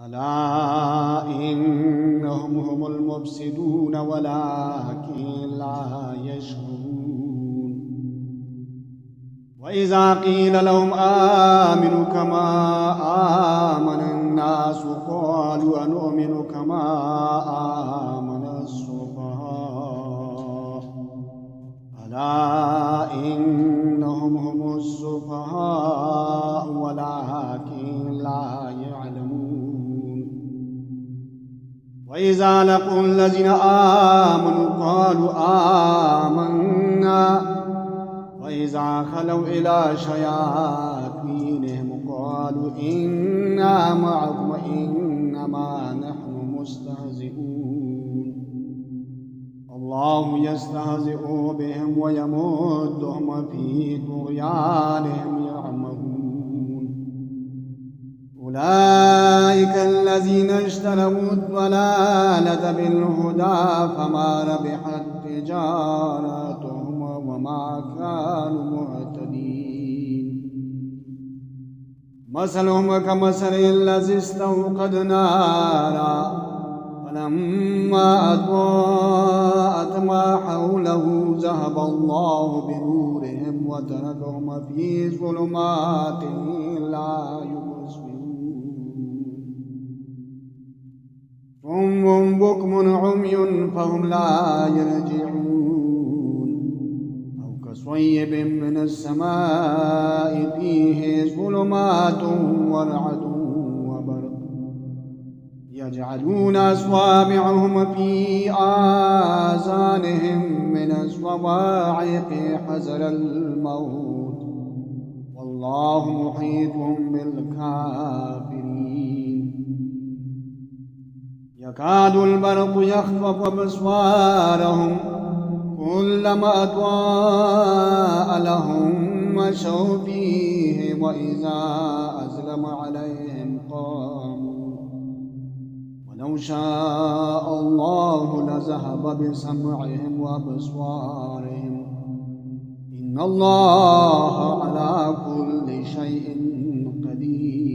ألا إنهم هم المفسدون ولكن لا يشعرون. وإذا قيل لهم آمنوا كما آمن الناس قالوا أنؤمن كما آمن السفهاء ألا إنهم هم السفهاء ولكن لا يعلمون. وإذا لقوا الذين آمنوا قالوا آمنا وإذا خلوا إلى شياطينهم قالوا إنا معكم إنما نحن مستهزئون. الله يستهزئ بهم ويمدهم في طغيانهم يعمهون. أولئك الذين اشتروا الضلالة بالهدى فما ربحت تجارتهم وما كانوا مهتدين. مثلهم كمثل الذي استوقد نارا فلما أضاءت ما حوله ذهب الله بنورهم وتركهم في ظلمات لا يبصرون. صم بكم عمي فهم لا يرجعون. أو كصيب من السماء فيه ظلمات ورعد وبرق يجعلون أصابعهم في آذانهم من الصواعق حذر الموت والله محيط بالكافرين. يكاد البرق يخطف أبصارهم كلما أضاء لهم مشوا فيه وإذا أظلم عليهم قاموا. ولو شاء الله لذهب بسمعهم وأبصارهم إن الله على كل شيء قدير.